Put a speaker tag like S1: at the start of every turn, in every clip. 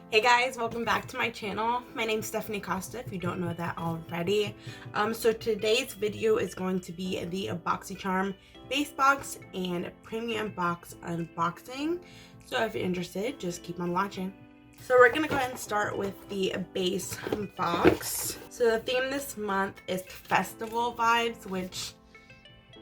S1: Hey guys, welcome back to my channel. My name's Stephanie Costa, if you don't know that already. So today's video is going to be the Boxycharm Base Box and Premium Box unboxing. So if you're interested, just keep on watching. So we're gonna go ahead and start with the base box. So the theme this month is festival vibes, which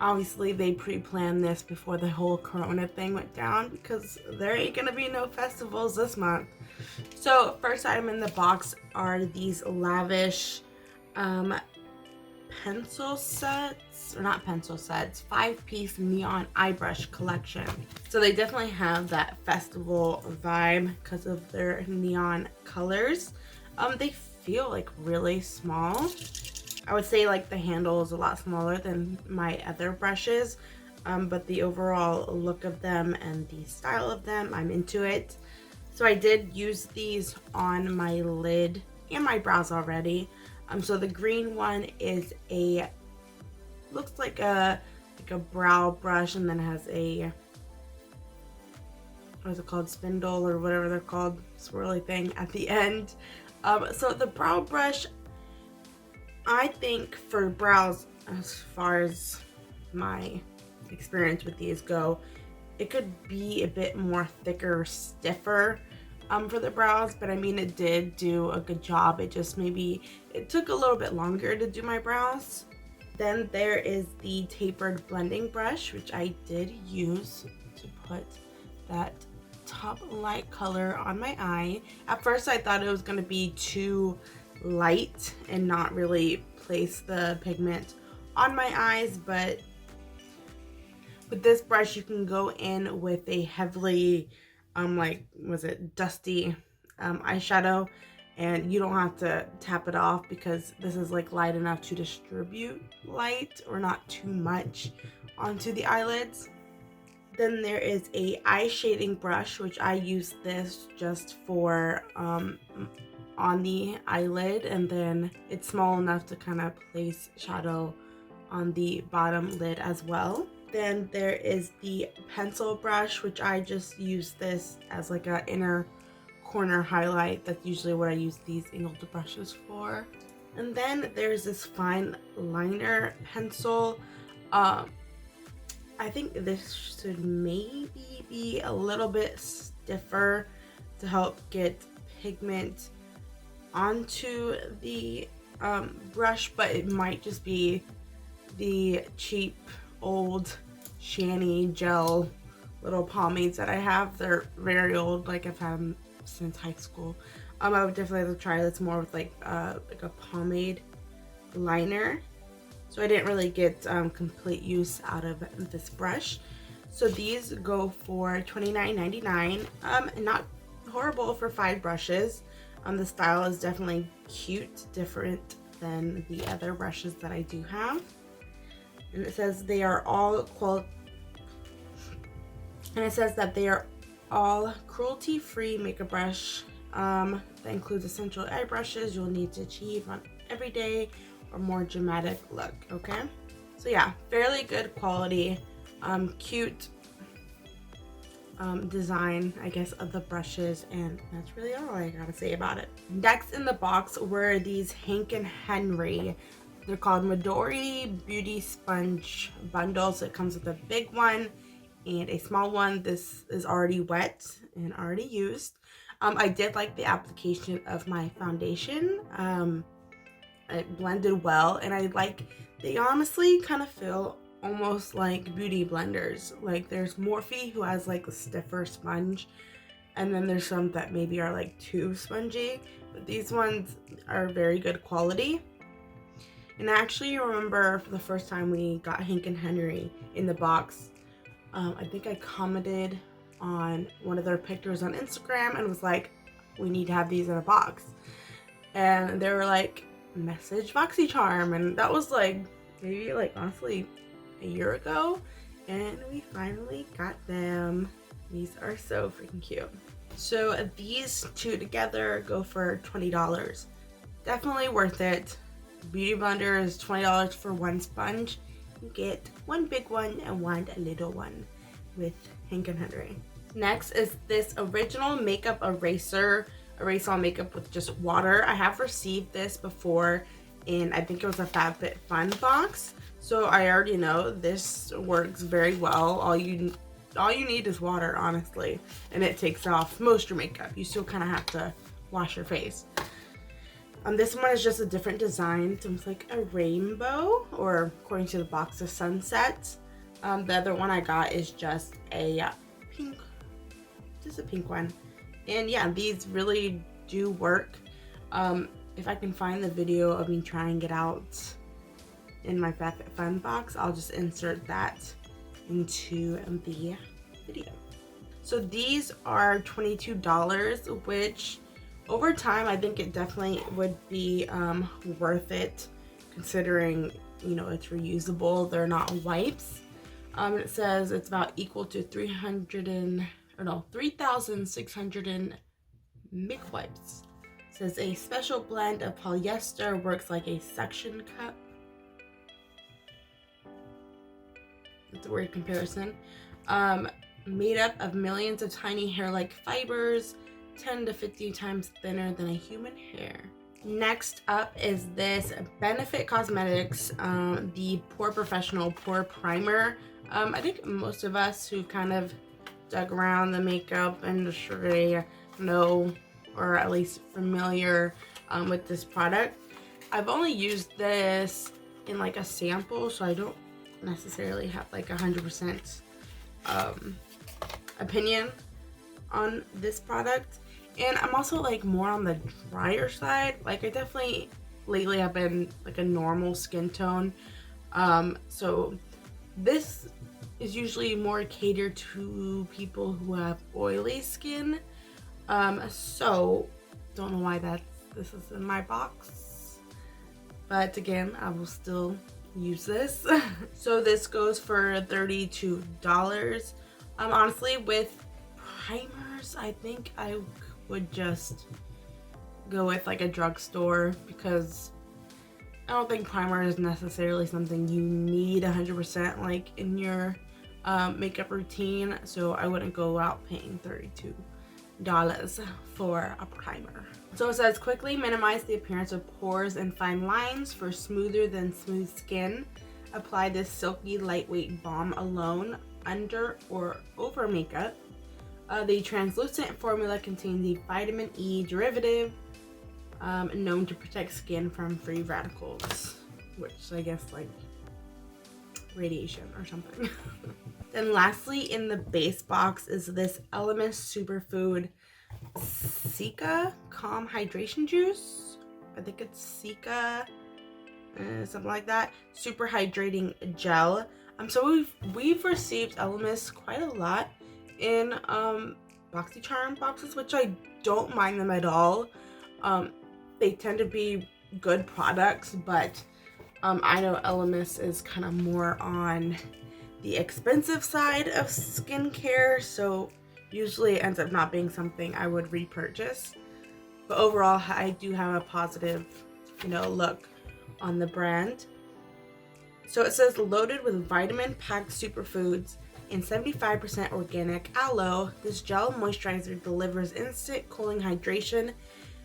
S1: obviously they pre-planned this before the whole corona thing went down because there ain't gonna be no festivals this month. So first item in the box are these Lavish pencil sets, or not pencil sets, 5-piece neon eye brush collection. So they definitely have that festival vibe because of their neon colors. They feel like really small. I would say like the handle is a lot smaller than my other brushes, but the overall look of them and the style of them, I'm into it. So I did use these on my lid and my brows already. So the green one is looks like a brow brush, and then has a, what is it called, spindle or whatever they're called, swirly thing at the end. So the brow brush, I think for brows, as far as my experience with these go, it could be a bit more thicker, stiffer for the brows, but I mean it did do a good job. It just it took a little bit longer to do my brows. Then there is the tapered blending brush, which I did use to put that top light color on my eye. At first I thought it was going to be too light and not really place the pigment on my eyes, but with this brush you can go in with a heavily dusty eyeshadow, and you don't have to tap it off because this is like light enough to distribute light or not too much onto the eyelids. Then there is a eye shading brush, which I use this just for on the eyelid, and then it's small enough to kind of place shadow on the bottom lid as well. Then there is the pencil brush, which I just use this as like an inner corner highlight. That's usually what I use these angled brushes for. And then there's this fine liner pencil. I think this should maybe be a little bit stiffer to help get pigment onto the brush, but it might just be the cheap old Shani gel little pomades that I have. They're very old, like I've had them since high school. I would definitely have to try this more with like a pomade liner. So I didn't really get complete use out of this brush. So these go for $29.99. Not horrible for 5 brushes. The style is definitely cute, different than the other brushes that I do have. And it says they are all cruelty-free makeup brush that includes essential eye brushes you'll need to achieve an everyday or more dramatic look. Okay, so yeah, fairly good quality, cute design, I guess, of the brushes, and that's really all I gotta say about it. Next in the box were these Hank and Henry. They're called Midori Beauty Sponge Bundles. It comes with a big one and a small one. This is already wet and already used. I did like the application of my foundation. It blended well, and they honestly kind of feel almost like beauty blenders. Like there's Morphe, who has like a stiffer sponge, and then there's some that maybe are like too spongy, but these ones are very good quality. And I actually remember for the first time we got Hank and Henry in the box, I think I commented on one of their pictures on Instagram and was like, we need to have these in a box. And they were like, message Boxycharm, and that was like maybe like honestly a year ago, and we finally got them. These are so freaking cute. So these two together go for $20. Definitely worth it. Beauty blender is $20 for one sponge. You get one big one and one little one with Hank and Henry. Next is this original makeup eraser erase all makeup with just water. I have received this before in, I think it was a FabFitFun box, so I already know this works very well. All you need is water, honestly, and it takes off most of your makeup. You still kind of have to wash your face. This one is just a different design. It's almost like a rainbow, or according to the box, a sunset. The other one I got is just a pink, just a pink one. And yeah, these really do work. If I can find the video of me trying it out in my FabFitFun box, I'll just insert that into the video. So these are $22, which over time I think it definitely would be worth it, considering, you know, it's reusable. They're not wipes. It says it's about equal to 3,600 mic wipes. It says a special blend of polyester works like a suction cup. That's a weird comparison. Made up of millions of tiny hair-like fibers, 10 to 50 times thinner than a human hair. Next up is this Benefit Cosmetics, the POREfessional Primer. I think most of us who kind of dug around the makeup industry know, or at least familiar with this product. I've only used this in like a sample, so I don't necessarily have like 100% opinion on this product. And I'm also like more on the drier side. Like I definitely lately have been like a normal skin tone. So this is usually more catered to people who have oily skin. So don't know why this is in my box, but again, I will still use this. So this goes for $32. Honestly, with primers, I think I would just go with like a drugstore, because I don't think primer is necessarily something you need 100% like in your makeup routine, so I wouldn't go out paying $32 for a primer. So it says quickly minimize the appearance of pores and fine lines for smoother than smooth skin. Apply this silky lightweight balm alone, under or over makeup. The translucent formula contains the vitamin E derivative known to protect skin from free radicals, which I guess like radiation or something. Then lastly in the base box is this Elemis Superfood Cica Calm Hydration Juice. I think it's Cica, something like that. Super hydrating gel. So we've received Elemis quite a lot in Boxycharm boxes, which I don't mind them at all. They tend to be good products, but I know Elemis is kind of more on the expensive side of skincare, so usually it ends up not being something I would repurchase. But overall, I do have a positive, look on the brand. So it says loaded with vitamin-packed superfoods and 75% organic aloe, this gel moisturizer delivers instant cooling hydration,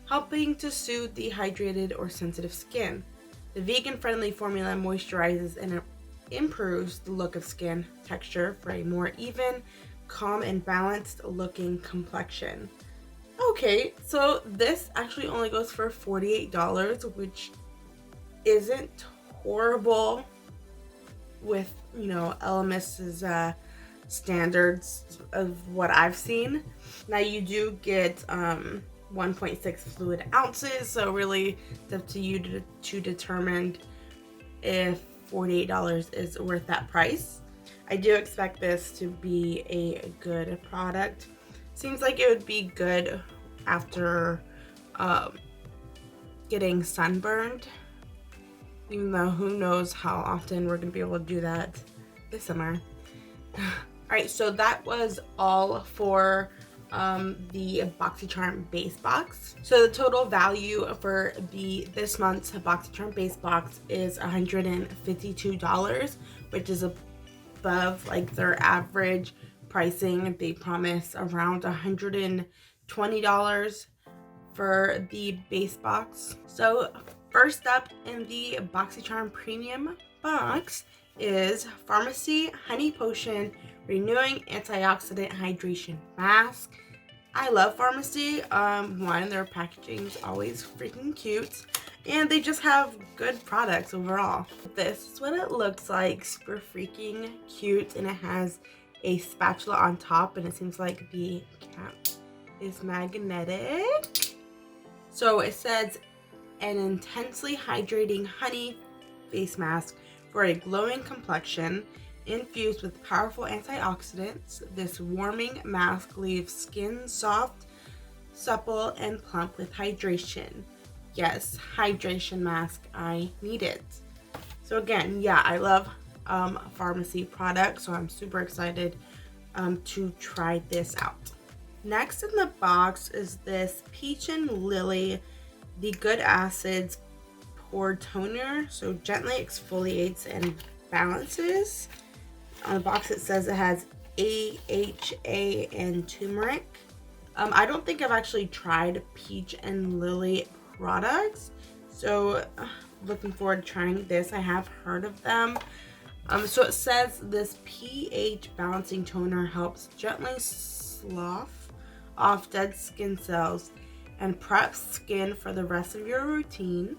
S1: helping to soothe dehydrated or sensitive skin. The vegan-friendly formula moisturizes and improves the look of skin texture for a more even, calm, and balanced looking complexion. Okay, so this actually only goes for $48, which isn't horrible with, Elemis's standards of what I've seen. Now you do get 1.6 fluid ounces, so really it's up to you to determine if $48 is worth that price. I do expect this to be a good product. Seems like it would be good after getting sunburned, even though who knows how often we're gonna be able to do that this summer. Alright, so that was all for the Boxycharm Base box. So the total value for this month's Boxycharm Base box is $152, which is above like their average pricing. They promise around $120 for the base box. So first up in the Boxycharm Premium box is Farmacy Honey Potion Renewing Antioxidant Hydration Mask. I love Farmacy. One, their packaging is always freaking cute, and they just have good products overall. This is what it looks like. Super freaking cute, and it has a spatula on top, and it seems like the cap is magnetic. So it says an intensely hydrating honey face mask for a glowing complexion infused with powerful antioxidants. This warming mask leaves skin soft, supple, and plump with hydration. Yes, hydration mask, I need it. So again, yeah, I love Farmacy products, so I'm super excited to try this out. Next in the box is this Peach and Lily the Good Acids Pore Toner. So gently exfoliates and balances. On the box it says it has AHA and turmeric. I don't think I've actually tried Peach and Lily products, so looking forward to trying this. I have heard of them. So it says this pH balancing toner helps gently slough off dead skin cells and preps skin for the rest of your routine.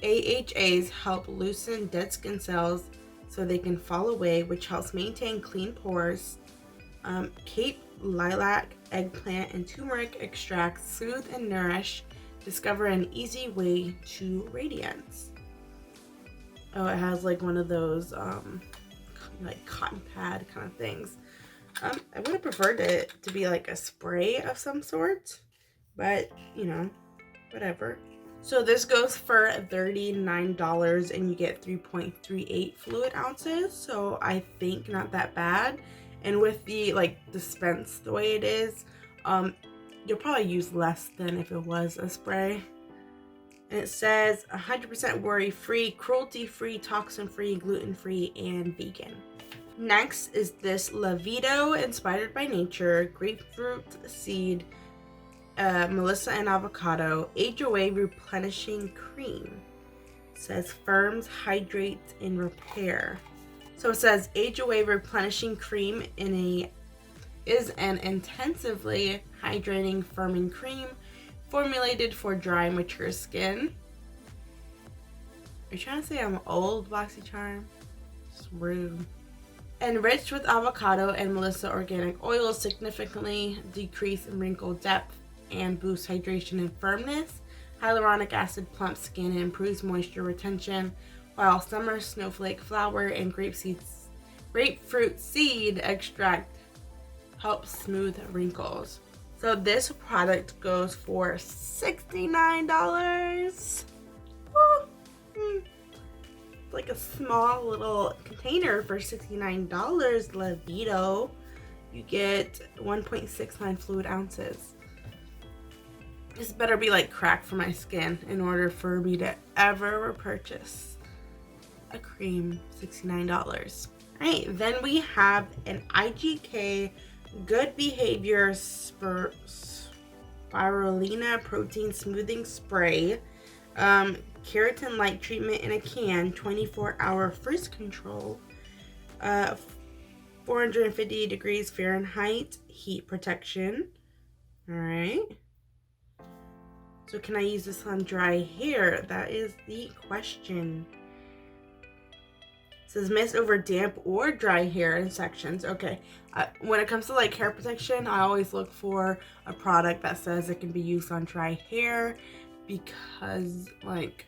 S1: AHAs help loosen dead skin cells so they can fall away, which helps maintain clean pores. Cape, lilac, eggplant, and turmeric extracts soothe and nourish. Discover an easy way to radiance. Oh, it has like one of those like cotton pad kind of things. I would have preferred it to be like a spray of some sort, but you know, whatever. So this goes for $39 and you get 3.38 fluid ounces. So I think not that bad. And with the like dispense the way it is, you'll probably use less than if it was a spray. And it says 100% worry-free, cruelty-free, toxin-free, gluten-free, and vegan. Next is this Lavido Inspired by Nature Grapefruit Seed, Melissa and Avocado Age-Away Replenishing Cream. It says firms, hydrates, and repair. So it says Age-Away Replenishing Cream is an intensively hydrating firming cream formulated for dry, mature skin. Are you trying to say I'm old, Boxycharm? It's rude. Enriched with avocado and Melissa organic oils, significantly decrease wrinkle depth and boost hydration and firmness. Hyaluronic acid plumps skin and improves moisture retention, while summer snowflake flower and grapefruit seed extract helps smooth wrinkles. So this product goes for $69. Like a small little container for $69. Lavido. You get 1.69 fluid ounces. This better be like crack for my skin in order for me to ever repurchase a cream. $69. Alright, then we have an IGK Good Behavior Spirulina Protein Smoothing Spray. Keratin light treatment in a can, 24-hour frizz control, 450 degrees Fahrenheit heat protection. All right. So can I use this on dry hair? That is the question. It says mist over damp or dry hair in sections. Okay. When it comes to like hair protection, I always look for a product that says it can be used on dry hair, because like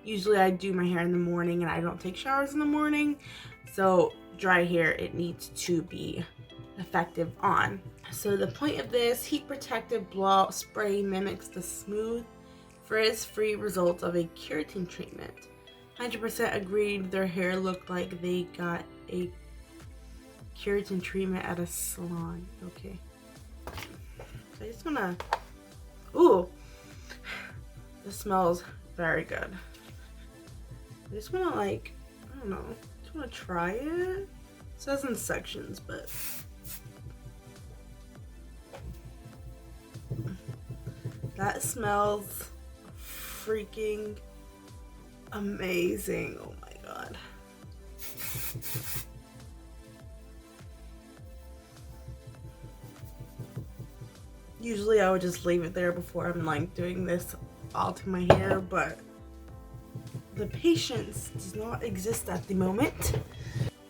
S1: usually I do my hair in the morning and I don't take showers in the morning. So dry hair, it needs to be effective on. So the point of this heat protective blowout spray mimics the smooth, frizz-free results of a keratin treatment. 100% agreed their hair looked like they got a keratin treatment at a salon. Okay. So I just wanna, ooh, this smells very good. I just wanna like, I don't know, just wanna try it. It says in sections, but That smells freaking amazing. Oh my god. Usually I would just leave it there before I'm like doing this all to my hair, but the patience does not exist at the moment.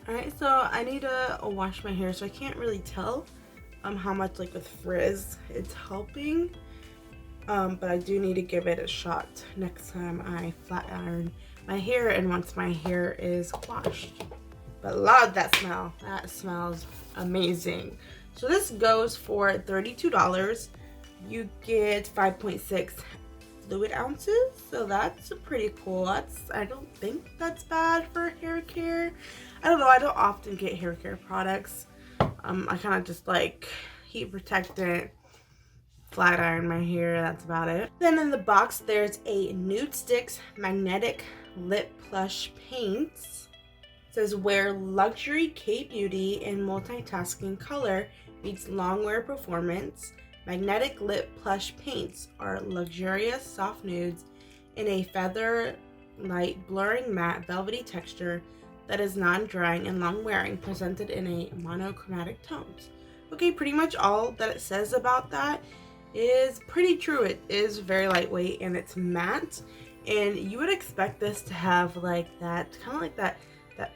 S1: Alright, so I need to wash my hair, so I can't really tell how much like with frizz it's helping. But I do need to give it a shot next time I flat iron my hair and once my hair is washed. But love that smell. That smells amazing. So this goes for $32. You get 5.6 fluid ounces, so that's pretty cool. I don't think that's bad for hair care. I don't know, I don't often get hair care products. I kind of just like heat protectant, flat iron my hair, that's about it. Then in the box there's a Nudestix magnetic lip plush paints. It says wear luxury K-beauty in multitasking color meets long-wear performance. Magnetic lip plush paints are luxurious soft nudes in a feather light blurring matte velvety texture that is non-drying and long-wearing, presented in a monochromatic tones. Okay, pretty much all that it says about that is pretty true. It is very lightweight and it's matte, and you would expect this to have like that kind of like that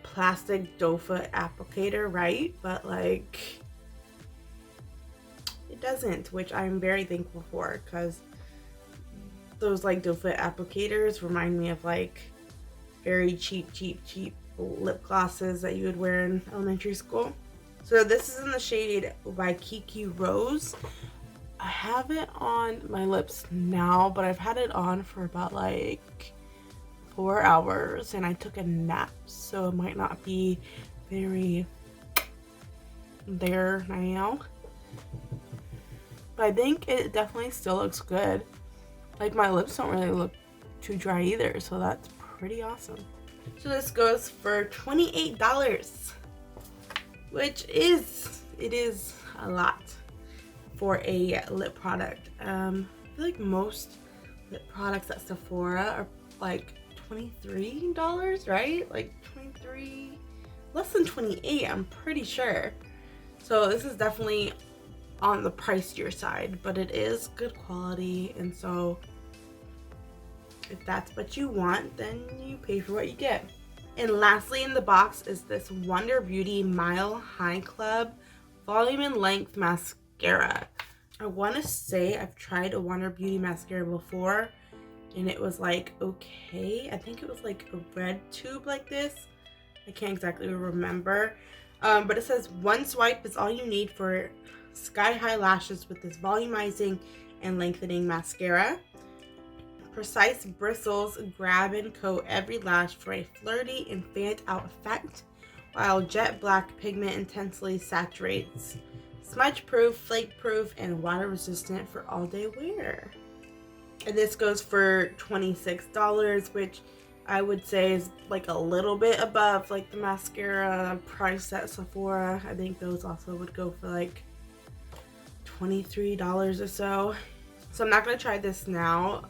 S1: plastic doe foot applicator, right? But like it doesn't, which I'm very thankful for, because those like doe foot applicators remind me of like very cheap lip glosses that you would wear in elementary school. So this is in the shade Waikiki Rose. I have it on my lips now, but I've had it on for about like 4 hours and I took a nap, so it might not be very there now. But I think it definitely still looks good. Like my lips don't really look too dry either, so that's pretty awesome. So this goes for $28, which is a lot for a lip product. I feel like most lip products at Sephora are like $23, right? Like 23, less than 28, I'm pretty sure. So this is definitely on the pricier side, but it is good quality, and so if that's what you want, then you pay for what you get. And lastly in the box is this Wonder Beauty Mile High Club Volume and Length Mascara. I want to say I've tried a Wonder Beauty mascara before and it was like okay. I think it was like a red tube like this. I can't exactly remember. But it says one swipe is all you need for sky high lashes with this volumizing and lengthening mascara. Precise bristles grab and coat every lash for a flirty and fanned out effect, while jet black pigment intensely saturates. Smudge proof, flake proof, and water resistant for all day wear. And this goes for $26, which I would say is like a little bit above like the mascara price at Sephora. I think those also would go for like $23 or so. So I'm not gonna try this now.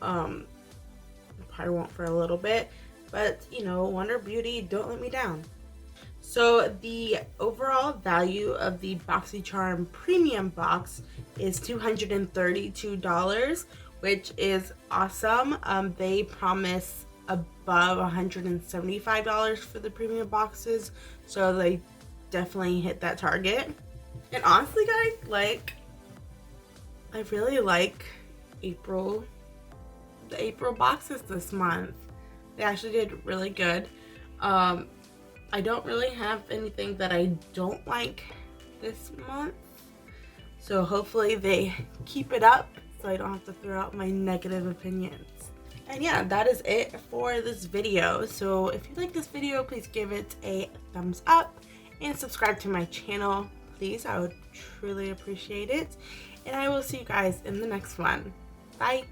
S1: Probably won't for a little bit, but you know, Wonder Beauty, don't let me down. So the overall value of the Boxycharm Premium box is $232, which is awesome. They promise above $175 for the premium boxes, so they definitely hit that target. And honestly guys, like I really like the April boxes this month. They actually did really good. I don't really have anything that I don't like this month, so hopefully they keep it up so I don't have to throw out my negative opinions. And yeah, that is it for this video. So if you like this video, please give it a thumbs up and subscribe to my channel, please. I would truly appreciate it. And I will see you guys in the next one. Bye.